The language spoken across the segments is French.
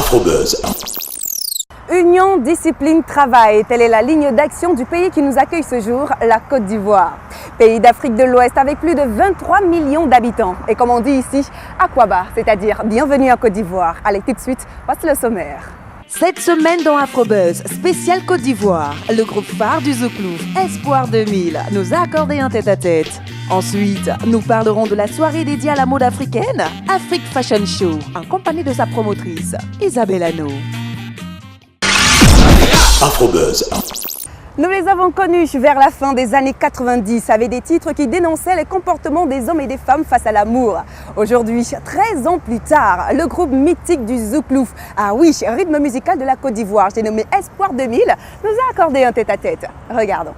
Afrobuzz. Union, discipline, travail, telle est la ligne d'action du pays qui nous accueille ce jour, la Côte d'Ivoire. Pays d'Afrique de l'Ouest avec plus de 23 millions d'habitants. Et comme on dit ici, Aquaba, c'est-à-dire bienvenue en Côte d'Ivoire. Allez, tout de suite, voici le sommaire. Cette semaine dans Afrobuzz, spécial Côte d'Ivoire, le groupe phare du Zouklouf, Espoir 2000, nous a accordé un tête-à-tête. Ensuite, nous parlerons de la soirée dédiée à la mode africaine, Afrique Fashion Show, en compagnie de sa promotrice, Isabelle Hano. Afrobuzz. Nous les avons connus vers la fin des années 90 avec des titres qui dénonçaient les comportements des hommes et des femmes face à l'amour. Aujourd'hui, 13 ans plus tard, le groupe mythique du Zouklouf, ah oui, rythme musical de la Côte d'Ivoire, j'ai nommé Espoir 2000, nous a accordé un tête-à-tête. Regardons.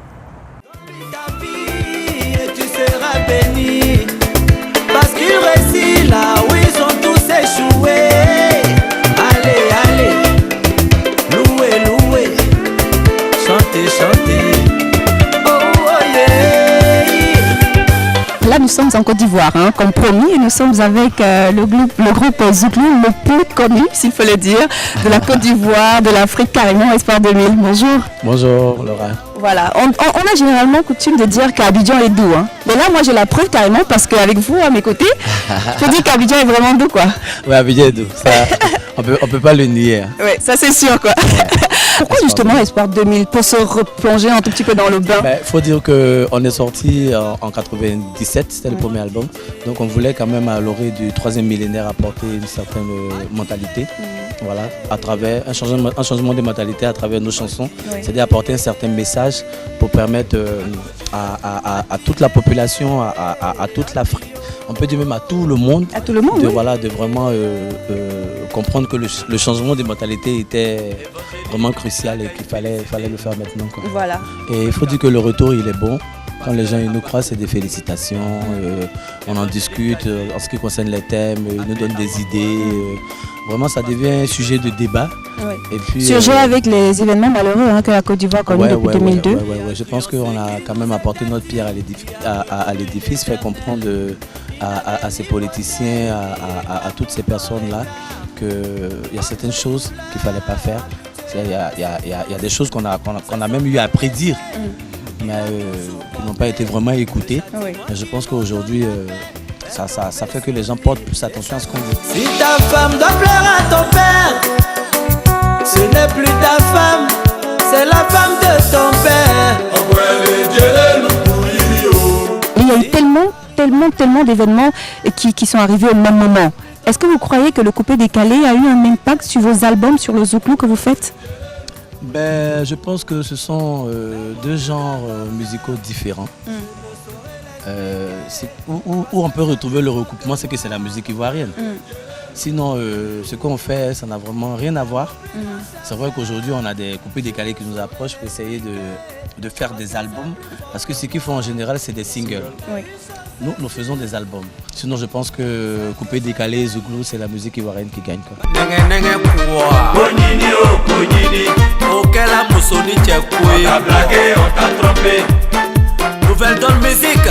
Tu seras béni parce qu'ils réussissent là où ils ont tous échoué. Allez, allez, louez, louez, chantez, chantez. Oh, oh yeah. Là, nous sommes en Côte d'Ivoire, comme promis, et nous sommes avec le groupe Zouklouf, le plus connu, s'il faut le dire, de la Côte d'Ivoire, de l'Afrique carrément, Espoir 2000. Bonjour. Bonjour Laura. Voilà, on a généralement coutume de dire qu'Abidjan est doux. Mais là, moi, j'ai la preuve carrément parce qu'avec vous à mes côtés, je peux dire qu'Abidjan est vraiment doux, quoi. Oui, Abidjan est doux. Ça, on peut pas le nier. Oui, ça c'est sûr, quoi. Ouais. Pourquoi justement Espoir 2000? Pour se replonger un tout petit peu dans le bain? Faut dire qu'on est sorti en 97, c'était le premier album. Donc on voulait quand même à l'orée du 3e millénaire apporter une certaine mentalité. Voilà, à travers un changement de mentalité à travers nos chansons, c'est-à-dire apporter un certain message pour permettre à toute la population, à toute l'Afrique, on peut dire même à tout le monde, de vraiment comprendre que le changement de mentalité était vraiment crucial et qu'il fallait le faire maintenant, quoi. Voilà. Et il faut dire que le retour il est bon. Quand les gens ils nous croient, c'est des félicitations, on en discute en ce qui concerne les thèmes, ils nous donnent des idées. Vraiment, ça devient un sujet de débat. Ouais. Et puis, surtout avec les événements malheureux que la Côte d'Ivoire connaît depuis 2002. Je pense qu'on a quand même apporté notre pierre à l'édifice, fait comprendre à ces politiciens, à toutes ces personnes-là, qu'il y a certaines choses qu'il ne fallait pas faire. Il y a des choses qu'on a même eu à prédire. Mais qui n'ont pas été vraiment écoutés. Oui. Mais je pense qu'aujourd'hui, ça fait que les gens portent plus attention à ce qu'on dit. Si ta femme doit pleurer à ton père, ce n'est plus ta femme, c'est la femme de ton père. Il y a eu tellement d'événements qui sont arrivés au même moment. Est-ce que vous croyez que le coupé décalé a eu un impact sur vos albums, sur le Zouklouf que vous faites? Je pense que ce sont deux genres musicaux différents. Où on peut retrouver le recoupement, c'est que c'est la musique ivoirienne. Sinon, ce qu'on fait, ça n'a vraiment rien à voir. C'est vrai qu'aujourd'hui, on a des coupés décalés qui nous approchent pour essayer de faire des albums. Parce que ce qu'ils font en général, c'est des singles. Oui. Nous faisons des albums. Sinon, je pense que coupé décalé, Zouklouf, c'est la musique ivoirienne qui gagne, quoi. On t'a blagué, on t'a trompé. Nouvelle donne musique.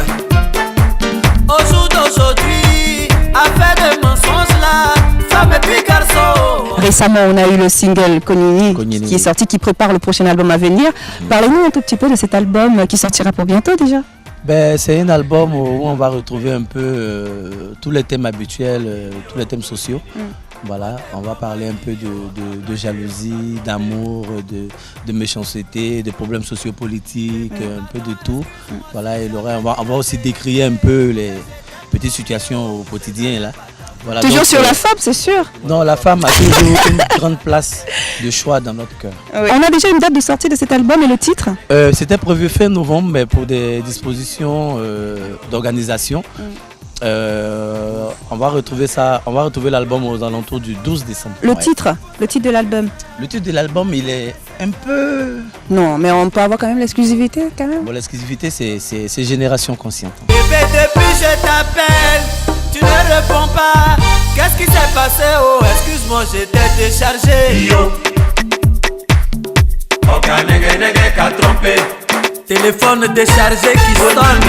Au jour d'aujourd'hui, affaire de mensonges là, femme et puis garçon. Récemment, on a eu le single Konini qui est sorti, qui prépare le prochain album à venir. Parlez-nous un tout petit peu de cet album qui sortira pour bientôt déjà. C'est un album où on va retrouver un peu tous les thèmes habituels, tous les thèmes sociaux. Voilà, on va parler un peu de jalousie, d'amour, de méchanceté, de problèmes sociopolitiques, un peu de tout. Voilà, et on va aussi décrire un peu les petites situations au quotidien là. Voilà, toujours donc, sur la femme, c'est sûr. Non, la femme a toujours une grande place de choix dans notre cœur. Oui. On a déjà une date de sortie de cet album et le titre? C'était prévu fin novembre, mais pour des dispositions d'organisation. On va retrouver l'album aux alentours du 12 décembre. Le titre de l'album? Le titre de l'album, il est un peu... Non, mais on peut avoir quand même l'exclusivité quand même. Bon, l'exclusivité, c'est Génération Consciente. Bébé, depuis je t'appelle, tu ne réponds pas. Qu'est-ce qui s'est passé? Oh, excuse-moi, j'étais déchargé. Yo. Aucun nègre qu'a trompé. Téléphone déchargé qui sonne.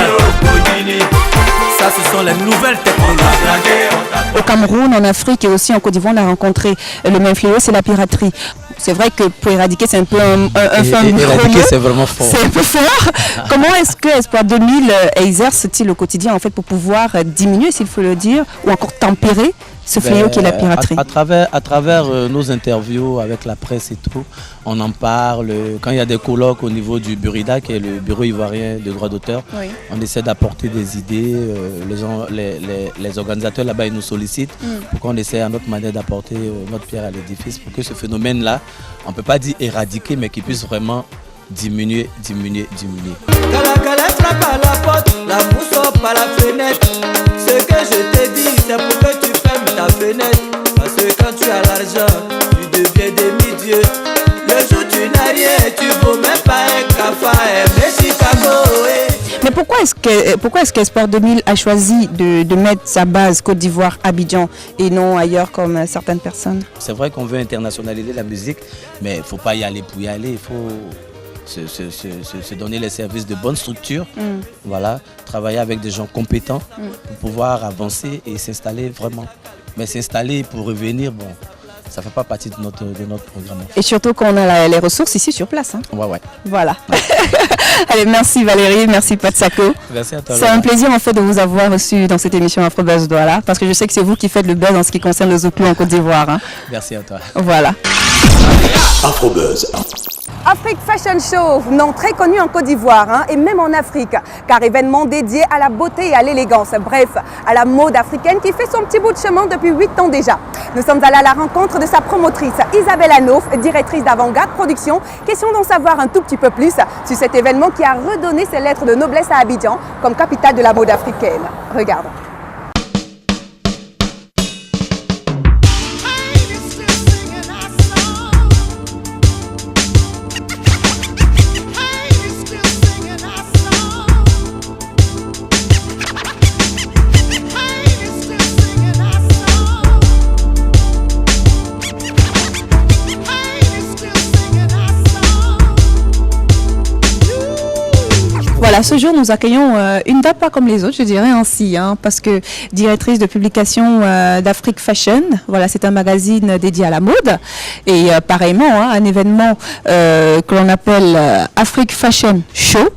Ça, ce sont les nouvelles technologies. Au Cameroun, en Afrique et aussi en Côte d'Ivoire, on a rencontré le même fléau, c'est la piraterie. C'est vrai que pour éradiquer, c'est un peu un éradiquer, c'est vraiment fort. C'est un peu fort. Comment est-ce que Espoir 2000 exerce-t-il au quotidien en fait pour pouvoir diminuer, s'il faut le dire, ou encore tempérer ce fléau qui est la piraterie? À travers nos interviews avec la presse et tout, on en parle. Quand il y a des colloques au niveau du Burida, qui est le bureau ivoirien de droits d'auteur, on essaie d'apporter des idées. Les organisateurs là-bas, ils nous sollicitent pour qu'on essaie à notre manière d'apporter notre pierre à l'édifice pour que ce phénomène-là, on ne peut pas dire éradiquer, mais qu'il puisse vraiment diminuer. Cala frappe à la porte, la mousse sort par la fenêtre. Ce que je te dis, c'est pour que tu fermes ta fenêtre. Parce que quand tu as l'argent, tu deviens demi-dieu. Le jour tu n'as rien, tu vaux même pas un cafard. Mais Chicago, Mais pourquoi est-ce qu'Espoir 2000 a choisi de mettre sa base Côte d'Ivoire, Abidjan et non ailleurs comme certaines personnes? C'est vrai qu'on veut internationaliser la musique, mais il ne faut pas y aller pour y aller. Il faut se donner les services de bonnes structures, voilà, travailler avec des gens compétents pour pouvoir avancer et s'installer vraiment. Mais s'installer pour revenir, bon, ça ne fait pas partie de notre programme. Et surtout qu'on a les ressources ici sur place. Hein. Ouais. Voilà. Allez, merci Valérie, merci Patsako. Merci à toi. C'est un plaisir en fait de vous avoir reçu dans cette émission Afrobuzz Douala, parce que je sais que c'est vous qui faites le buzz en ce qui concerne le Zouglou en Côte d'Ivoire. Hein. Merci à toi. Voilà. Afrobuzz. Afrique Fashion Show, nom très connu en Côte d'Ivoire et même en Afrique, car événement dédié à la beauté et à l'élégance, bref, à la mode africaine qui fait son petit bout de chemin depuis 8 ans déjà. Nous sommes allés à la rencontre de sa promotrice Isabelle Anouf, directrice d'Avant-Garde Production. Question d'en savoir un tout petit peu plus sur cet événement qui a redonné ses lettres de noblesse à Abidjan comme capitale de la mode africaine. Regarde. Voilà, ce jour, nous accueillons une dame pas comme les autres, je dirais ainsi, parce que directrice de publication d'Afrique Fashion, voilà, c'est un magazine dédié à la mode, et pareillement, un événement que l'on appelle Afrique Fashion Show.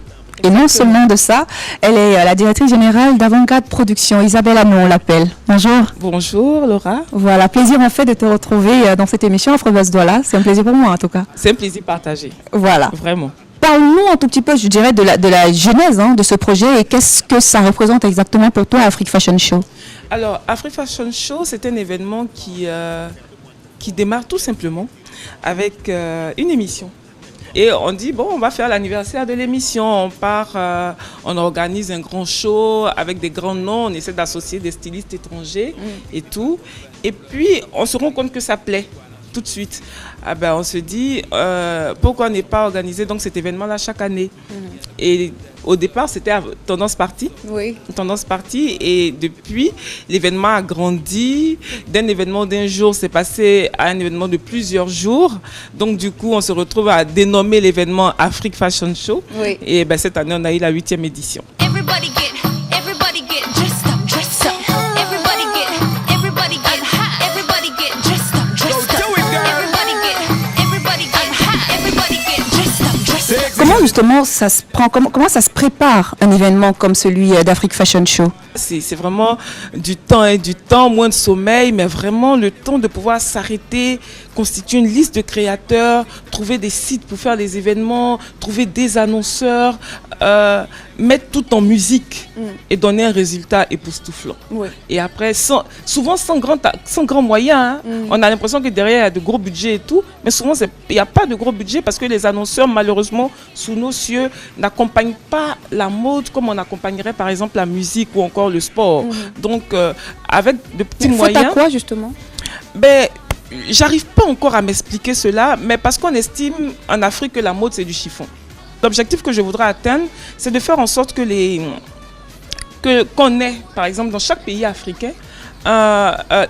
Et non seulement de ça, elle est la directrice générale d'Avant-Garde Production, Isabelle Anouf, on l'appelle. Bonjour. Bonjour Laura. Voilà, plaisir en fait de te retrouver dans cette émission Afrobuzz Douala. C'est un plaisir pour moi en tout cas. C'est un plaisir partagé. Voilà. Vraiment. Parle-nous un tout petit peu, je dirais, de la genèse de ce projet et qu'est-ce que ça représente exactement pour toi, Afrique Fashion Show? Alors, Afrique Fashion Show, c'est un événement qui démarre tout simplement avec une émission. Et on dit, bon, on va faire l'anniversaire de l'émission. On part, on organise un grand show avec des grands noms. On essaie d'associer des stylistes étrangers et tout. Et puis, on se rend compte que ça plaît tout de suite. Ah ben, on se dit, pourquoi ne pas organiser donc cet événement-là chaque année? Et au départ, c'était Tendance Party. Oui. Tendance Party. Et depuis, l'événement a grandi. D'un événement d'un jour, c'est passé à un événement de plusieurs jours. Donc, du coup, on se retrouve à dénommer l'événement Afrique Fashion Show. Oui. Et ben, cette année, on a eu la 8e édition. Everybody get dressed up, dressed up. Everybody get hot. Everybody get dressed up, dressed up. Everybody get hot. Everybody get dressed up, dressed up. Comment justement ça se prend, comment ça se prépare un événement comme celui d'Afrique Fashion Show? C'est vraiment du temps, moins de sommeil, mais vraiment le temps de pouvoir s'arrêter, constituer une liste de créateurs, trouver des sites pour faire les événements, trouver des annonceurs, mettre tout en musique et donner un résultat époustouflant. Oui. Et après, souvent sans grand moyen, on a l'impression que derrière il y a de gros budgets et tout, mais souvent il n'y a pas de gros budget parce que les annonceurs, malheureusement, sous nos cieux, n'accompagnent pas la mode comme on accompagnerait par exemple la musique ou encore le sport. Donc, avec de petits moyens... Faute à quoi justement? Ben, j'arrive pas encore à m'expliquer cela, mais parce qu'on estime en Afrique que la mode c'est du chiffon. L'objectif que je voudrais atteindre, c'est de faire en sorte que qu'on ait, par exemple, dans chaque pays africain,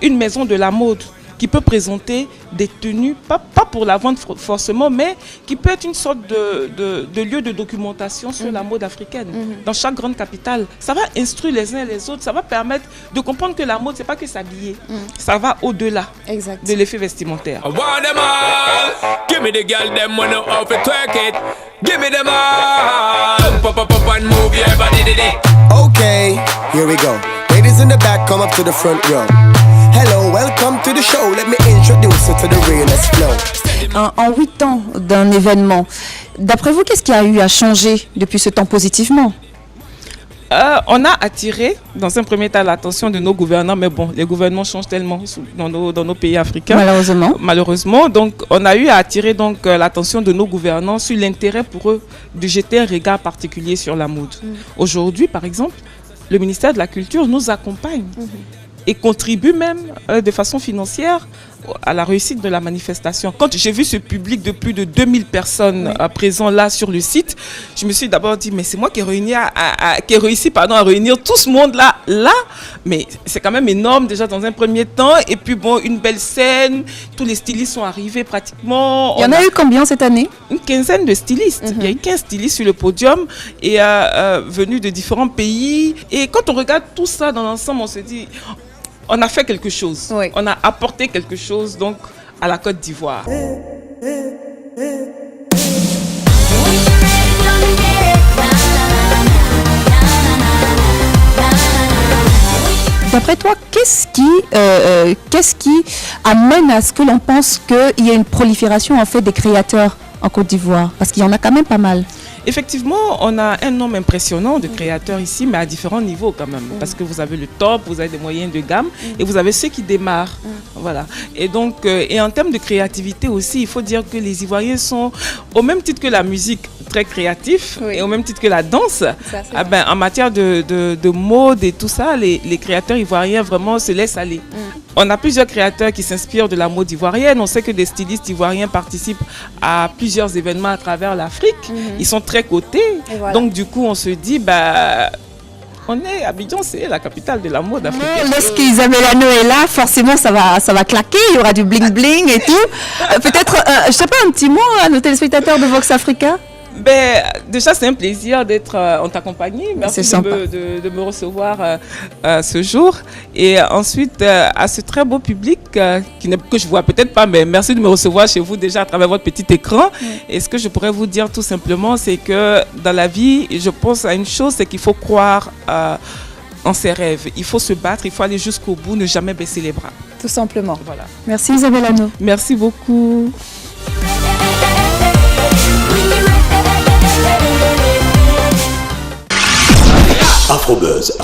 une maison de la mode qui peut présenter des tenues, pas pour la vente forcément, mais qui peut être une sorte de lieu de documentation sur la mode africaine. Dans chaque grande capitale, ça va instruire les uns et les autres, ça va permettre de comprendre que la mode, c'est pas que s'habiller, ça va au-delà de l'effet vestimentaire. I want them all. Give me the girl, them wanna off it, twerk it. Give me them all. Pump up and move your body, did. Okay, here we go. Ladies in the back, come up to the front row. Hello, welcome to the show. Let me introduce you to the realest flow. En 8 ans d'un événement, d'après vous, qu'est-ce qui a eu à changer depuis ce temps positivement? On a attiré, dans un premier temps, l'attention de nos gouvernants, mais bon, les gouvernements changent tellement dans nos pays africains. Malheureusement. Donc, on a eu à attirer l'attention de nos gouvernants sur l'intérêt pour eux de jeter un regard particulier sur la mode. Aujourd'hui, par exemple, le ministère de la Culture nous accompagne et contribue même de façon financière à la réussite de la manifestation. Quand j'ai vu ce public de plus de 2000 personnes présents là sur le site, je me suis d'abord dit, mais c'est moi qui ai réussi à réunir tout ce monde là, mais c'est quand même énorme déjà dans un premier temps, et puis bon, une belle scène, tous les stylistes sont arrivés pratiquement. Il y en a eu combien cette année? Une quinzaine de stylistes. Il y a eu 15 stylistes sur le podium et venus de différents pays, et quand on regarde tout ça dans l'ensemble, on se dit, on a fait quelque chose, on a apporté quelque chose donc à la Côte d'Ivoire. D'après toi, qu'est-ce qui amène à ce que l'on pense qu'il y a une prolifération en fait des créateurs en Côte d'Ivoire? Parce qu'il y en a quand même pas mal. Effectivement, on a un nombre impressionnant de créateurs ici, mais à différents niveaux quand même. Parce que vous avez le top, vous avez des moyens de gamme et vous avez ceux qui démarrent. Voilà. Et donc, et en termes de créativité aussi, il faut dire que les Ivoiriens sont, au même titre que la musique, très créatifs, et au même titre que la danse. En matière de mode et tout ça, les créateurs ivoiriens vraiment se laissent aller. On a plusieurs créateurs qui s'inspirent de la mode ivoirienne. On sait que des stylistes ivoiriens participent à plusieurs événements à travers l'Afrique. Ils sont très cotés. Voilà. Donc du coup, on se dit, on est Abidjan, c'est la capitale de la mode africaine. Lorsqu'Isabelle Hanno est là, forcément, ça va claquer. Il y aura du bling bling et tout. Peut-être, je sais pas, un petit mot à nos téléspectateurs de Vox Africa. Déjà, c'est un plaisir d'être en ta compagnie. Merci de me recevoir ce jour. Et ensuite, à ce très beau public que je vois peut-être pas, mais merci de me recevoir chez vous déjà à travers votre petit écran. Et ce que je pourrais vous dire tout simplement, c'est que dans la vie, je pense à une chose, c'est qu'il faut croire en ses rêves. Il faut se battre, il faut aller jusqu'au bout, ne jamais baisser les bras. Tout simplement. Voilà. Merci Isabelle Hanno. Merci beaucoup. Afrobuzz.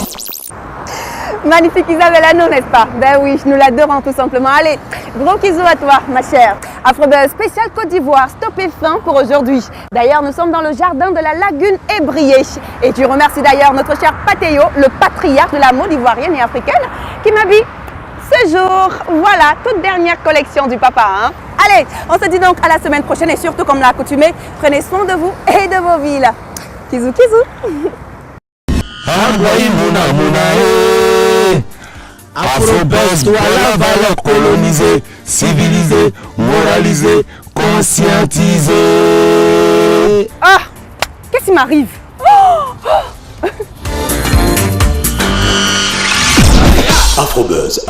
Magnifique Isabelle Hanno, n'est-ce pas? Ben oui, nous l'adorons tout simplement. Allez, gros bisous à toi, ma chère. Afrobuzz spécial Côte d'Ivoire, stop et fin pour aujourd'hui. D'ailleurs, nous sommes dans le jardin de la Lagune Ébriée. Et tu remercies d'ailleurs notre cher Patéo, le patriarche de la mode ivoirienne et africaine, qui m'habille ce jour. Voilà, toute dernière collection du papa. Hein. Allez, on se dit donc à la semaine prochaine et surtout, comme l'accoutumé, prenez soin de vous et de vos villes. Kizou, kizou. Afrobuzz doit la valeur colonisée, civilisée, moralisée, conscientisée. Ah, qu'est-ce qui m'arrive? Afrobuzz.